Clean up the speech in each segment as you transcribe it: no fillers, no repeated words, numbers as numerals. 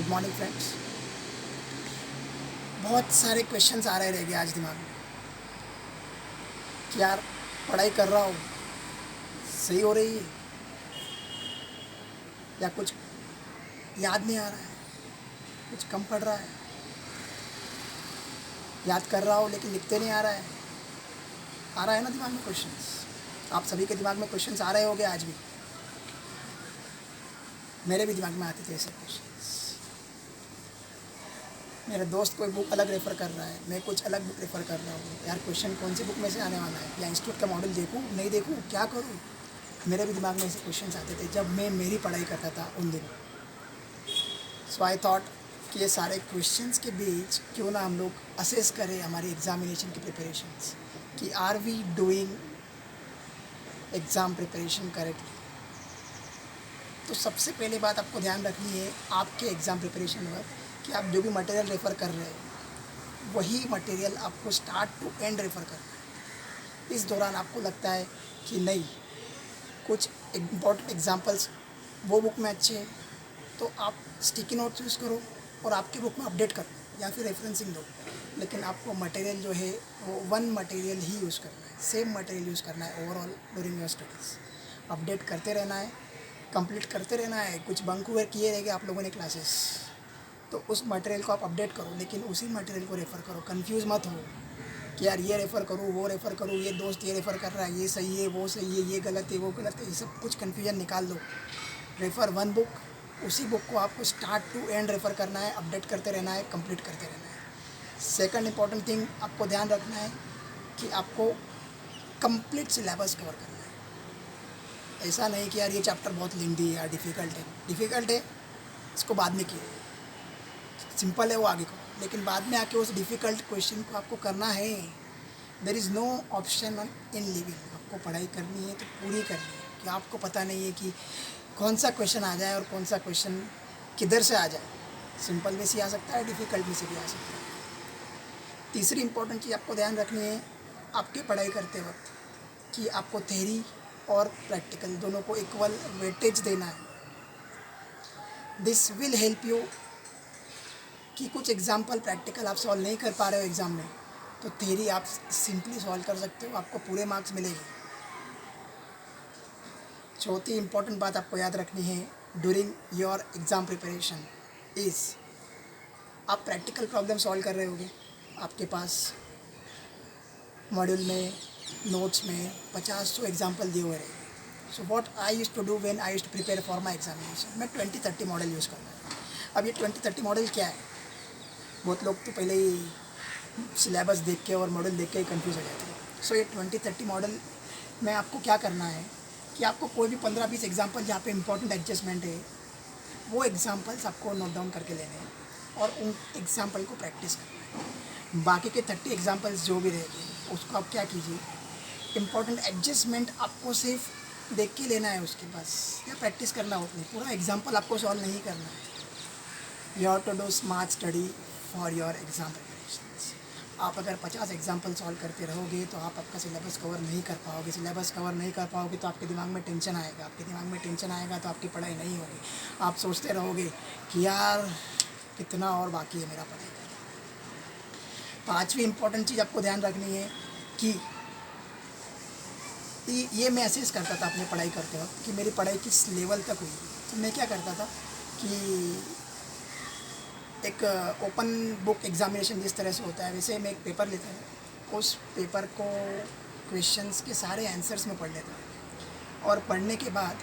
Good morning friends. बहुत सारे questions आ रहे रहेंगे आज दिमाग में कि यार पढ़ाई कर रहा हूँ, सही हो रही है या कुछ याद नहीं आ रहा है, कुछ कम पढ़ रहा है, याद कर रहा हूँ लेकिन लिखते नहीं आ रहा है ना दिमाग में क्वेश्चंस। आप सभी के दिमाग में क्वेश्चंस आ रहे होंगे आज भी, मेरे भी दिमाग में आते थे ऐसे क्वेश्चंस। मेरे दोस्त कोई बुक अलग रेफ़र कर रहा है, मैं कुछ अलग बुक रेफ़र कर रहा हूँ, यार क्वेश्चन कौन सी बुक में से आने वाला है, या इंस्टीट्यूट का मॉडल देखूँ नहीं देखूँ, क्या करूँ। मेरे भी दिमाग में ऐसे क्वेश्चंस आते थे जब मैं मेरी पढ़ाई करता था उन दिनों। सो आई थॉट कि ये सारे क्वेश्चंस के बीच क्यों ना हम लोग असेस करें हमारी एग्ज़ामिनेशन की प्रिपरेशंस, कि are we doing exam preparation correctly. तो सबसे पहले बात आपको ध्यान रखनी है आपके एग्ज़ाम प्रिपरेशन वक्त कि आप जो भी मटेरियल रेफ़र कर रहे हैं वही मटेरियल आपको स्टार्ट टू एंड रेफ़र करना है। इस दौरान आपको लगता है कि नहीं, कुछ इम्पॉर्टेंट एग्जांपल्स वो बुक में अच्छे हैं तो आप स्टिकी नोट्स यूज़ करो और आपके बुक में अपडेट करो या फिर रेफरेंसिंग दो, लेकिन आपको मटेरियल जो है वो वन मटेरियल ही यूज़ करना है, सेम मटेरियल यूज़ करना है overall during your studies. Update करते रहना है, कंप्लीट करते रहना है। कुछ बंक हुए किए रहेंगे आप लोगों ने क्लासेस, तो उस मटेरियल को आप अपडेट करो, लेकिन उसी मटेरियल को रेफ़र करो। कंफ्यूज मत हो कि यार ये रेफ़र करूँ, वो रेफ़र करूँ, ये दोस्त ये रेफ़र कर रहा है, ये सही है, वो सही है, ये गलत है, वो गलत है, ये सब कुछ कन्फ्यूजन निकाल दो। रेफ़र वन बुक, उसी बुक को आपको स्टार्ट टू एंड रेफ़र करना है, अपडेट करते रहना है, कंप्लीट करते रहना है। सेकंड इंपॉर्टेंट थिंग आपको ध्यान रखना है कि आपको कंप्लीट सिलेबस कवर करना है। ऐसा नहीं कि यार ये चैप्टर बहुत लेंथी है या डिफ़िकल्ट है इसको बाद में किए, सिंपल है वो आगे करो, लेकिन बाद में आके उस डिफ़िकल्ट क्वेश्चन को आपको करना है। There is no option in living. आपको पढ़ाई करनी है तो पूरी करनी है, कि आपको पता नहीं है कि कौन सा क्वेश्चन आ जाए और कौन सा क्वेश्चन किधर से आ जाए। सिंपल में से आ सकता है, डिफ़िकल्ट में से भी आ सकता है। तीसरी इंपॉर्टेंट चीज़ आपको ध्यान रखनी है आपकी पढ़ाई करते वक्त, कि आपको थ्योरी और प्रैक्टिकल दोनों को इक्वल वेटेज देना है। दिस विल हेल्प यू कि कुछ एग्जाम्पल प्रैक्टिकल आप सॉल्व नहीं कर पा रहे हो एग्ज़ाम में, तो थ्योरी आप सिंपली सॉल्व कर सकते हो, आपको पूरे मार्क्स मिलेंगे। चौथी इंपॉर्टेंट बात आपको याद रखनी है during your exam preparation is, आप प्रैक्टिकल प्रॉब्लम सॉल्व कर रहे होगे, आपके पास मॉड्यूल में नोट्स में 50-100 एग्जाम्पल दिए हुए रहेंगे। So what I used to do when I used to prepare for my examination, मैं 20-30 मॉडल यूज़ करता हूँ। अब ये 20-30 मॉडल क्या है, बहुत लोग तो पहले ही सिलेबस देख के और मॉडल देख के ही कन्फ्यूज़ हो जाते हैं। सो ये 20-30 मॉडल में आपको क्या करना है कि आपको कोई भी 15-20 एग्जाम्पल जहाँ पे इंपॉर्टेंट एडजस्टमेंट है वो एग्जाम्पल्स आपको नोट डाउन करके लेने हैं और उन एग्जाम्पल को प्रैक्टिस करना है। बाकी के 30 एग्जाम्पल्स जो भी रहेंगे उसको आप क्या कीजिए, इम्पॉर्टेंट एडजस्टमेंट आपको सिर्फ देख के लेना है उसके बस, या प्रैक्टिस करना हो, नहीं पूरा एग्जाम्पल आपको सॉल्व नहीं करना है। You have to do smart study for your exam preparations. आप अगर 50 एग्जाम्पल सॉल्व करते रहोगे तो आप आपका सिलेबस कवर नहीं कर पाओगे। सिलेबस कवर नहीं कर पाओगे तो आपके दिमाग में टेंशन आएगा, आपके दिमाग में टेंशन आएगा तो आपकी पढ़ाई नहीं होगी। आप सोचते रहोगे कि यार कितना और बाकी है मेरा पढ़ाई करना। पांचवी इंपॉर्टेंट चीज़ आपको ध्यान रखनी है कि ये मैं असेस करता था अपनी पढ़ाई करते वक्त कि मेरी पढ़ाई किस लेवल तक हुई। तो मैं क्या करता था कि एक ओपन बुक एग्ज़ामिनेशन जिस तरह से होता है वैसे मैं एक पेपर लेता हूँ, उस पेपर को क्वेश्चंस के सारे आंसर्स में पढ़ लेता हूँ और पढ़ने के बाद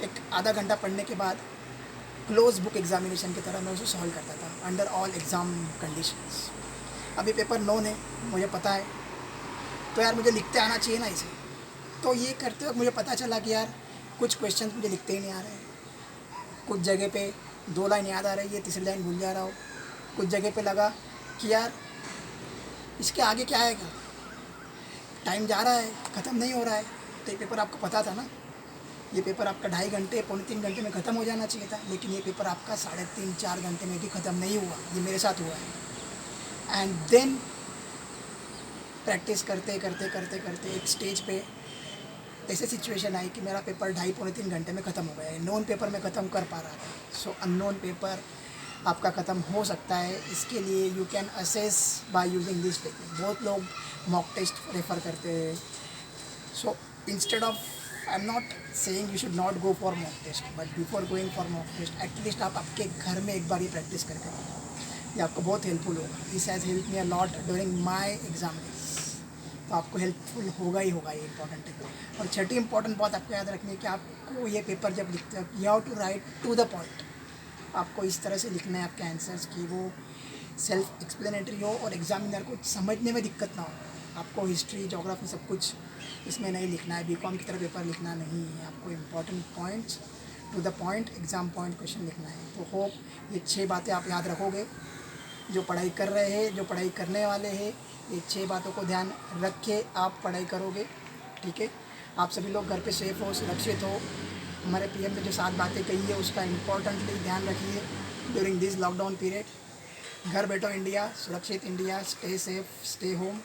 एक आधा घंटा पढ़ने के बाद क्लोज बुक एग्ज़ामिनेशन की तरह मैं उसे सॉल्व करता था अंडर ऑल एग्ज़ाम कंडीशंस। अभी पेपर नोन है, मुझे पता है, तो यार मुझे लिखते आना चाहिए ना इसे। तो ये करते वक्त मुझे पता चला कि यार कुछ क्वेश्चंस मुझे लिखते ही नहीं आ रहे हैं, कुछ जगह पे 2 लाइन याद आ रही है, तीसरी लाइन भूल जा रहा हूँ। कुछ जगह पे लगा कि यार इसके आगे क्या आएगा, टाइम जा रहा है, ख़त्म नहीं हो रहा है। तो ये पेपर आपको पता था ना, ये पेपर आपका 2.5 घंटे 2.25 घंटे में ख़त्म हो जाना चाहिए था, लेकिन ये पेपर आपका 3.5-4 घंटे में भी ख़त्म नहीं हुआ। ये मेरे साथ हुआ है। एंड देन प्रैक्टिस करते करते करते करते एक स्टेज पे ऐसे सिचुएशन आई कि मेरा पेपर 2.5 पौने 3 घंटे में ख़त्म हो गया है, नोन पेपर में ख़त्म कर पा रहा था। सो अननोन पेपर आपका ख़त्म हो सकता है, इसके लिए you can assess by using this technique. बहुत लोग मॉक टेस्ट रेफ़र करते हैं। So instead of, I am not saying you should not go for mock test, but before going for mock test at least आप आपके घर में एक बार ही practice करके, ये आपको बहुत हेल्पफुल होगा। This has help me a lot during my exam days. तो आपको हेल्पफुल होगा ही होगा, ये इंपॉर्टेंट है। और छठी इंपॉर्टेंट बात आपको याद रखनी है कि आपको ये पेपर जब लिखते हो, you have to write to the point. आपको इस तरह से लिखना है आपके आंसर्स कि वो सेल्फ एक्सप्लेनेटरी हो और एग्जामिनर को समझने में दिक्कत ना हो। आपको हिस्ट्री, जोग्राफी सब कुछ इसमें नहीं लिखना है, बीकॉम की तरह पेपर लिखना नहीं है। आपको important points, to the point, exam point question लिखना है। तो होप ये 6 बातें आप याद रखोगे। जो पढ़ाई कर रहे हैं, जो पढ़ाई करने वाले हैं, ये 6 बातों को ध्यान रख के आप पढ़ाई करोगे, ठीक है। आप सभी लोग घर पे सेफ हो, सुरक्षित हो। हमारे पीएम ने जो 7 बातें कही है उसका इम्पोर्टेंटली ध्यान रखिए ड्यूरिंग दिस लॉकडाउन पीरियड। घर बैठो इंडिया, सुरक्षित India, stay safe, stay home.